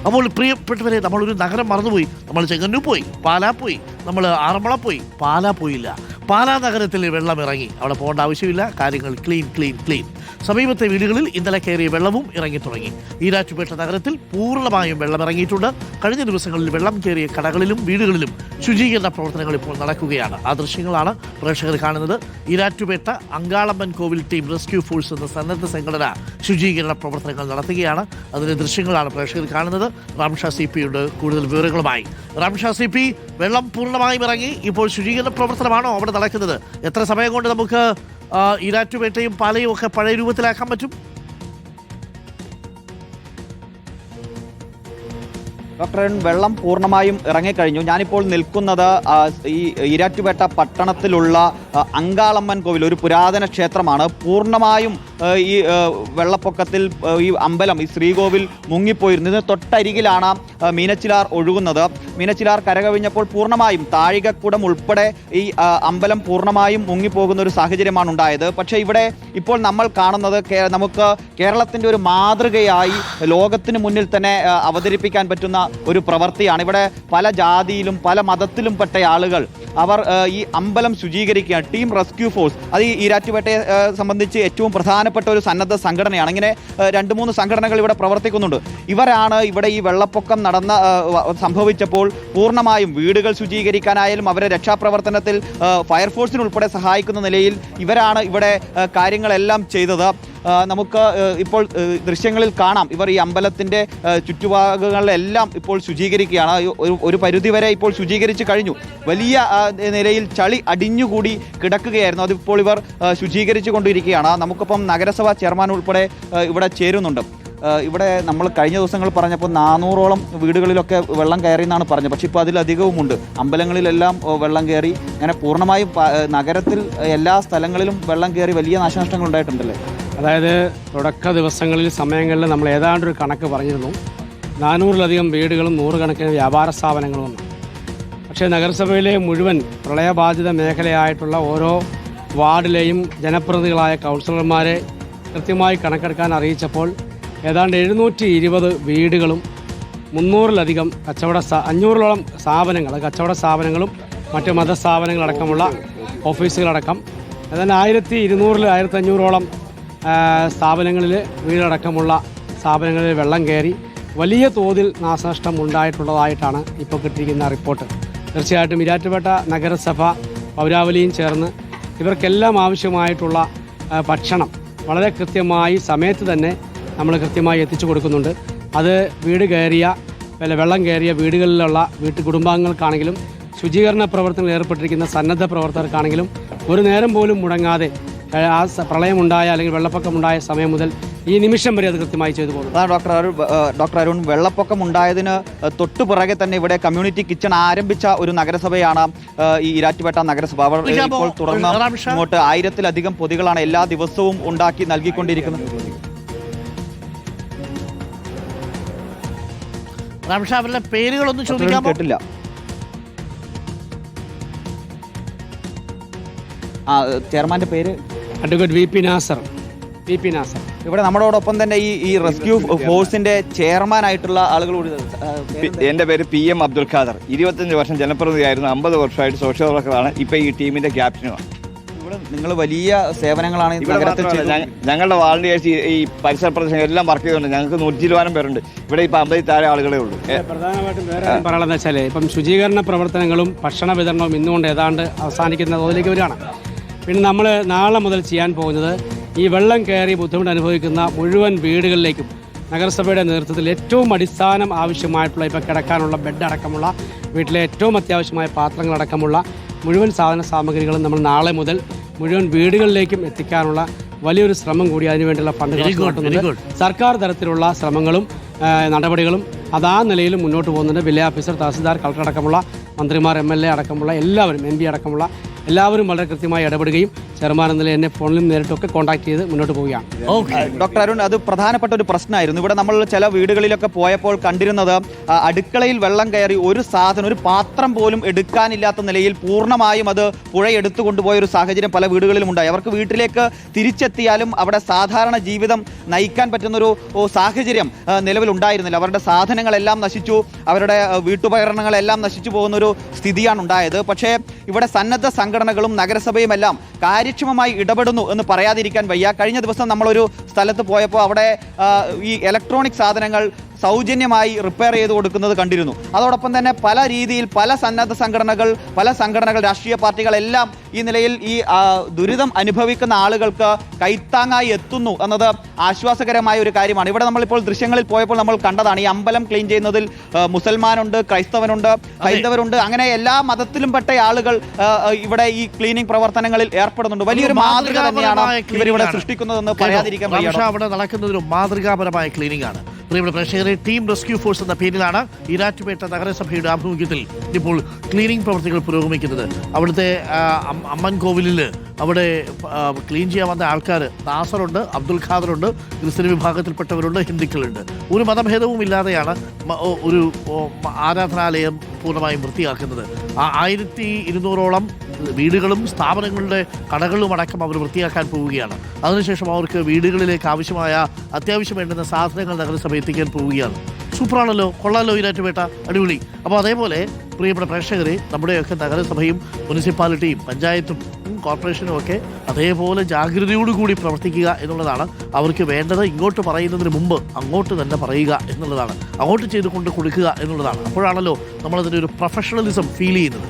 അപ്പോൾ പ്രിയപ്പെട്ടവരെ, നമ്മളൊരു നഗരം മറന്നുപോയി. നമ്മൾ ചെങ്ങന്നൂർ പോയി, പാലാ പോയി, നമ്മൾ ആറന്മുള പോയി, പാലാ പോയില്ല. പാലാ നഗരത്തിൽ വെള്ളം ഇറങ്ങി. അവിടെ പോകേണ്ട ആവശ്യമില്ല. കാര്യങ്ങൾ ക്ലീൻ. സമീപത്തെ വീടുകളിൽ ഇന്നലെ കയറിയ വെള്ളവും ഇറങ്ങി തുടങ്ങി. ഈരാറ്റുപേട്ട നഗരത്തിൽ പൂർണ്ണമായും വെള്ളം ഇറങ്ങിയിട്ടുണ്ട്. കഴിഞ്ഞ ദിവസങ്ങളിൽ വെള്ളം കയറിയ കടകളിലും വീടുകളിലും ശുചീകരണ പ്രവർത്തനങ്ങൾ ഇപ്പോൾ നടക്കുകയാണ്. ആ ദൃശ്യങ്ങളാണ് പ്രേക്ഷകർ കാണുന്നത്. ഈരാറ്റുപേട്ട അങ്കാളമ്മൻ കോവിൽ ടീം റെസ്ക്യൂ ഫോഴ്സ് എന്ന സന്നദ്ധ സംഘടന ശുചീകരണ പ്രവർത്തനങ്ങൾ നടത്തുകയാണ്. അതിന്റെ ദൃശ്യങ്ങളാണ് പ്രേക്ഷകർ കാണുന്നത്. റാംഷാ CP യുടെ കൂടുതൽ വിവരങ്ങളുമായി. റാംഷാ CP, വെള്ളം പൂർണ്ണമായും ഇറങ്ങി. ഇപ്പോൾ ശുചീകരണ പ്രവർത്തനമാണോ അവിടെ നടക്കുന്നത്? എത്ര സമയം കൊണ്ട് നമുക്ക് ഈരാറ്റുപേട്ടയും പാലയും ഒക്കെ പഴയ രൂപത്തിലാക്കാൻ പറ്റും? ഡോക്ടർ അരുൺ, വെള്ളം പൂർണ്ണമായും ഇറങ്ങിക്കഴിഞ്ഞു. ഞാനിപ്പോൾ നിൽക്കുന്നത് ഈ ഈരാറ്റുപേട്ട പട്ടണത്തിലുള്ള അങ്കാളമ്മൻ കോവിൽ, ഒരു പുരാതന ക്ഷേത്രമാണ്. പൂർണ്ണമായും ഈ വെള്ളപ്പൊക്കത്തിൽ ഈ അമ്പലം, ഈ ശ്രീകോവിൽ മുങ്ങിപ്പോയിരുന്നു. ഇതിന് തൊട്ടരികിലാണ് മീനച്ചിലാർ ഒഴുകുന്നത്. മീനച്ചിലാർ കരകവിഞ്ഞപ്പോൾ പൂർണ്ണമായും താഴികക്കുടം ഉൾപ്പെടെ ഈ അമ്പലം പൂർണ്ണമായും മുങ്ങിപ്പോകുന്ന ഒരു സാഹചര്യമാണ് ഉണ്ടായത്. പക്ഷേ ഇവിടെ ഇപ്പോൾ നമ്മൾ കാണുന്നത് നമുക്ക് കേരളത്തിൻ്റെ ഒരു മാതൃകയായി ലോകത്തിന് മുന്നിൽ തന്നെ അവതരിപ്പിക്കാൻ പറ്റുന്ന ഒരു പ്രവൃത്തിയാണ്. ഇവിടെ പല ജാതിയിലും പല മതത്തിലും പെട്ട ആളുകൾ അവർ ഈ അമ്പലം ശുചീകരിക്കുകയാണ്. ടീം റെസ്ക്യൂ ഫോഴ്സ്, അത് ഈ ഈരാറ്റുപേട്ടയെ സംബന്ധിച്ച് ഏറ്റവും പ്രധാനപ്പെട്ട ഒരു സന്നദ്ധ സംഘടനയാണ്. ഇങ്ങനെ 2-3 സംഘടനകൾ ഇവിടെ പ്രവർത്തിക്കുന്നുണ്ട്. ഇവരാണ് ഇവിടെ ഈ വെള്ളപ്പൊക്കം സംഭവിച്ചപ്പോൾ പൂർണ്ണമായും വീടുകൾ ശുചീകരിക്കാനായാലും അവരെ രക്ഷാപ്രവർത്തനത്തിൽ ഫയർഫോഴ്സിനുൾപ്പെടെ സഹായിക്കുന്ന നിലയിൽ ഇവരാണ് ഇവിടെ കാര്യങ്ങളെല്ലാം ചെയ്തത്. നമുക്ക് ഇപ്പോൾ ദൃശ്യങ്ങളിൽ കാണാം, ഇവർ ഈ അമ്പലത്തിൻ്റെ ചുറ്റുഭാഗങ്ങളിലെല്ലാം ഇപ്പോൾ ശുചീകരിക്കുകയാണ്. ഒരു പരിധിവരെ ഇപ്പോൾ ശുചീകരിച്ച് കഴിഞ്ഞു. വലിയ നിലയിൽ ചളി അടിഞ്ഞുകൂടി കിടക്കുകയായിരുന്നു. അതിപ്പോൾ ഇവർ ശുചീകരിച്ചു കൊണ്ടിരിക്കുകയാണ്. നമുക്കിപ്പം നഗരസഭാ ചെയർമാൻ ഉൾപ്പെടെ ഇവിടെ ചേരുന്നുണ്ട്. ഇവിടെ നമ്മൾ കഴിഞ്ഞ ദിവസങ്ങൾ പറഞ്ഞപ്പോൾ 400ഓളം വീടുകളിലൊക്കെ വെള്ളം കയറി എന്നാണ് പറഞ്ഞത്. പക്ഷേ ഇപ്പോൾ അതിലധികവുമുണ്ട്. അമ്പലങ്ങളിലെല്ലാം വെള്ളം കയറി. അങ്ങനെ പൂർണ്ണമായും നഗരത്തിൽ എല്ലാ സ്ഥലങ്ങളിലും വെള്ളം കയറി വലിയ നാശനഷ്ടങ്ങൾ ഉണ്ടായിട്ടുണ്ടല്ലേ? അതായത് തുടക്ക ദിവസങ്ങളിൽ സമയങ്ങളിൽ നമ്മൾ ഏതാണ്ടൊരു കണക്ക് പറഞ്ഞിരുന്നു. 400-ലധികം വീടുകളും 100 കണക്കിന് വ്യാപാര സ്ഥാപനങ്ങളും. പക്ഷേ നഗരസഭയിലെ മുഴുവൻ പ്രളയബാധിത മേഖലയായിട്ടുള്ള ഓരോ വാർഡിലെയും ജനപ്രതിനിധികളായ കൗൺസിലർമാരെ കൃത്യമായി കണക്കെടുക്കാൻ അറിയിച്ചപ്പോൾ ഏതാണ്ട് 720 വീടുകളും 300-ലധികം 500ഓളം സ്ഥാപനങ്ങൾ, കച്ചവട സ്ഥാപനങ്ങളും മറ്റ് മതസ്ഥാപനങ്ങളടക്കമുള്ള ഓഫീസുകളടക്കം ഏതാണ്ട് 1200-1500ഓളം സ്ഥാപനങ്ങളിൽ വീടടക്കമുള്ള സ്ഥാപനങ്ങളിൽ വെള്ളം കയറി വലിയ തോതിൽ നാശനഷ്ടം ഉണ്ടായിട്ടുള്ളതായിട്ടാണ് ഇപ്പോൾ കിട്ടിയിരിക്കുന്ന റിപ്പോർട്ട്. തീർച്ചയായിട്ടും ഈരാറ്റുപേട്ട നഗരസഭ പൗരാവലിയും ചേർന്ന് ഇവർക്കെല്ലാം ആവശ്യമായിട്ടുള്ള ഭക്ഷണം വളരെ കൃത്യമായി സമയത്ത് തന്നെ നമ്മൾ കൃത്യമായി എത്തിച്ചു കൊടുക്കുന്നുണ്ട്. അത് വെള്ളം കയറിയ വീടുകളിലുള്ള കുടുംബാംഗങ്ങൾക്കാണെങ്കിലും ശുചീകരണ പ്രവർത്തനങ്ങളിൽ ഏർപ്പെട്ടിരിക്കുന്ന സന്നദ്ധ പ്രവർത്തകർക്കാണെങ്കിലും ഒരു നേരം പോലും മുടങ്ങാതെ ആ പ്രളയമുണ്ടായ അല്ലെങ്കിൽ വെള്ളപ്പൊക്കമുണ്ടായ സമയം മുതൽ ഈ നിമിഷം വരെ അത് കൃത്യമായി ചെയ്തു പോകുന്നു. ഡോക്ടർ അരുൺ, വെള്ളപ്പൊക്കം ഉണ്ടായതിന് തൊട്ടു പുറകെ തന്നെ ഇവിടെ കമ്മ്യൂണിറ്റി കിച്ചൺ ആരംഭിച്ച ഒരു നഗരസഭയാണ് ഈ ഈരാറ്റുപേട്ട നഗരസഭ. അവർ ഇപ്പോൾ തുറന്ന് ഇങ്ങോട്ട് 1000-ലധികം പൊതികളാണ് എല്ലാ ദിവസവും ഉണ്ടാക്കി നൽകിക്കൊണ്ടിരിക്കുന്നത്. അവരുടെ പേരുകളൊന്നും ചോദിക്കാൻ കേട്ടില്ല. ചെയർമാന്റെ പേര് അഡ്വക്കേറ്റ് VP നാസർ. ഇവിടെ നമ്മളോടൊപ്പം തന്നെ ഈ റെസ്ക്യൂ ഫോഴ്സിന്റെ ചെയർമാൻ ആയിട്ടുള്ള ആളുകൾ കൂടി. എൻ്റെ പേര് PM അബ്ദുൽ ഖാദർ. 25 വർഷം ജനപ്രതിനിധിയായിരുന്നു. 50 വർഷമായിട്ട് സോഷ്യൽ വർക്കറാണ്. ഇപ്പോൾ ഈ ടീമിന്റെ ക്യാപ്റ്റനുമാണ്. ഇവിടെ നിങ്ങൾ വലിയ സേവനങ്ങളാണ് ഞങ്ങളുടെ വാളണ്ടിയേഴ്സ് ഈ പരിസര പ്രദേശങ്ങൾ എല്ലാം വർക്ക് ചെയ്തുകൊണ്ട് ഞങ്ങൾക്ക് 120 പേരുണ്ട്. ഇവിടെ ഇപ്പം 50 താഴെ ആളുകളേ ഉള്ളൂ. പ്രധാനമായിട്ടും വേറെ പറയുന്നത് വെച്ചാൽ ഇപ്പം ശുചീകരണ പ്രവർത്തനങ്ങളും ഭക്ഷണ വിതരണവും ഇന്നുകൊണ്ട് ഏതാണ്ട് അവസാനിക്കുന്ന തോതിലേക്ക് വരികയാണ്. പിന്നെ നമ്മൾ നാളെ മുതൽ ചെയ്യാൻ പോകുന്നത് ഈ വെള്ളം കയറി ബുദ്ധിമുട്ട് അനുഭവിക്കുന്ന മുഴുവൻ വീടുകളിലേക്കും നഗരസഭയുടെ നേതൃത്വത്തിൽ ഏറ്റവും അടിസ്ഥാനം ആവശ്യമായിട്ടുള്ള ഇപ്പോൾ കിടക്കാനുള്ള ബെഡ് അടക്കമുള്ള വീട്ടിലെ ഏറ്റവും അത്യാവശ്യമായ പാത്രങ്ങളടക്കമുള്ള മുഴുവൻ സാധന സാമഗ്രികളും നമ്മൾ നാളെ മുതൽ മുഴുവൻ വീടുകളിലേക്കും എത്തിക്കാനുള്ള വലിയൊരു ശ്രമം കൂടി അതിനുവേണ്ടിയുള്ള ഫണ്ടുകൾ സർക്കാർ തലത്തിലുള്ള ശ്രമങ്ങളും നടപടികളും അതാ നിലയിൽ മുന്നോട്ട് പോകുന്നുണ്ട്. വില്ലേജ് ഓഫീസർ, തഹസിൽദാർ, കളക്ടർ അടക്കമുള്ള മന്ത്രിമാർ, MLA അടക്കമുള്ള എല്ലാവരും, MP അടക്കമുള്ള എല്ലാവരും വളരെ കൃത്യമായി ഇടപെടുകയും ചെയർമാൻ എന്നതിൽ എന്നെ ഫോണിലും നേരിട്ടൊക്കെ കോൺടാക്ട് ചെയ്ത് മുന്നോട്ട് പോവുകയാണ്. ഓക്കെ ഡോക്ടർ അരുൺ, അത് പ്രധാനപ്പെട്ട ഒരു പ്രശ്നമായിരുന്നു. ഇവിടെ നമ്മൾ ചില വീടുകളിലൊക്കെ പോയപ്പോൾ കണ്ടിരുന്നത് അടുക്കളയിൽ വെള്ളം കയറി ഒരു സാധനം, ഒരു പാത്രം പോലും എടുക്കാനില്ലാത്ത നിലയിൽ പൂർണ്ണമായും അത് പുഴയെടുത്തു കൊണ്ടുപോയ ഒരു സാഹചര്യം പല വീടുകളിലും ഉണ്ടായി. അവർക്ക് വീട്ടിലേക്ക് തിരിച്ചെത്തിയാലും അവിടെ സാധാരണ ജീവിതം നയിക്കാൻ പറ്റുന്നൊരു സാഹചര്യം നിലവിലുണ്ടായിരുന്നില്ല. അവരുടെ സാധനങ്ങളെല്ലാം നശിച്ചു, അവരുടെ വീട്ടുപകരണങ്ങളെല്ലാം നശിച്ചു പോകുന്നൊരു സ്ഥിതിയാണ് ഉണ്ടായത്. പക്ഷേ ഇവിടെ സന്നദ്ധ സംഘടനകളും നഗരസഭയും എല്ലാം കാര്യക്ഷമമായി ഇടപെടുന്നു എന്ന് പറയാതിരിക്കാൻ വയ്യ. കഴിഞ്ഞ ദിവസം നമ്മളൊരു സ്ഥലത്ത് പോയപ്പോൾ അവിടെ ഈ ഇലക്ട്രോണിക് സാധനങ്ങൾ സൗജന്യമായി റിപ്പയർ ചെയ്ത് കൊടുക്കുന്നത് കണ്ടിരുന്നു. അതോടൊപ്പം തന്നെ പല രീതിയിൽ പല സന്നദ്ധ സംഘടനകൾ രാഷ്ട്രീയ പാർട്ടികളെല്ലാം ഈ നിലയിൽ ഈ ദുരിതം അനുഭവിക്കുന്ന ആളുകൾക്ക് കൈത്താങ്ങായി എത്തുന്നു എന്നത് ആശ്വാസകരമായ ഒരു കാര്യമാണ്. ഇവിടെ നമ്മളിപ്പോൾ ദൃശ്യങ്ങളിൽ പോയപ്പോൾ നമ്മൾ കണ്ടതാണ്, ഈ അമ്പലം ക്ലീൻ ചെയ്യുന്നതിൽ മുസൽമാനുണ്ട്, ക്രൈസ്തവനുണ്ട്, ഹൈന്ദവരുണ്ട്, അങ്ങനെ എല്ലാ മതത്തിലും പെട്ട ആളുകൾ ഇവിടെ ഈ ക്ലീനിങ് പ്രവർത്തനങ്ങളിൽ ഏർപ്പെടുന്നുണ്ട്. വലിയൊരു മാതൃക തന്നെയാണ് ഇവരിവിടെ സൃഷ്ടിക്കുന്നതെന്ന് പറയാതിരിക്കാൻ വയ്യ. അവിടെ നടക്കുന്നതൊരു മാതൃകാപരമായ ക്ലീനിംഗ് ആണ്. പ്രിയപ്പെട്ട പ്രേക്ഷകരെ, ടീം റെസ്ക്യൂ ഫോഴ്സ് എന്ന പേരിലാണ് ഈരാറ്റുപേട്ട നഗരസഭയുടെ ആഭിമുഖ്യത്തിൽ ഇപ്പോൾ ക്ലീനിംഗ് പ്രവർത്തികൾ പുരോഗമിക്കുന്നത്. അവിടുത്തെ അമ്മൻ കോവിലിൽ അവിടെ ക്ലീൻ ചെയ്യാൻ വന്ന ആൾക്കാർ നാസറുണ്ട്, അബ്ദുൽ ഖാദറുണ്ട്, ക്രിസ്ത്യൻ വിഭാഗത്തിൽപ്പെട്ടവരുണ്ട്, ഹിന്ദുക്കളുണ്ട്. ഒരു മതഭേദവും ഇല്ലാതെയാണ് ഒരു ആരാധനാലയം പൂർണ്ണമായും വൃത്തിയാക്കുന്നത്. 1200ഓളം വീടുകളും സ്ഥാപനങ്ങളുടെ കടകളും അടക്കം അവർ വൃത്തിയാക്കാൻ പോവുകയാണ്. അതിനുശേഷം അവർക്ക് വീടുകളിലേക്ക് ആവശ്യമായ അത്യാവശ്യം വേണ്ടുന്ന സാധനങ്ങൾ നഗരസഭ എത്തിക്കാൻ പോവുകയാണ്. സൂപ്പറാണല്ലോ, കൊള്ളാലോ ഈരാറ്റുപേട്ട, അടിപൊളി. അപ്പോൾ അതേപോലെ പ്രിയപ്പെട്ട പ്രേക്ഷകരെ, നമ്മുടെയൊക്കെ നഗരസഭയും മുനിസിപ്പാലിറ്റിയും പഞ്ചായത്തും കോർപ്പറേഷനും ഒക്കെ അതേപോലെ ജാഗ്രതയോടുകൂടി പ്രവർത്തിക്കുക എന്നുള്ളതാണ് അവർക്ക് വേണ്ടത്. ഇങ്ങോട്ട് പറയുന്നതിന് മുമ്പ് അങ്ങോട്ട് തന്നെ പറയുക എന്നുള്ളതാണ്, അങ്ങോട്ട് ചെയ്തുകൊണ്ട് കൊടുക്കുക എന്നുള്ളതാണ്. അപ്പോഴാണല്ലോ നമ്മളതിൻ്റെ ഒരു പ്രൊഫഷണലിസം ഫീൽ ചെയ്യുന്നത്.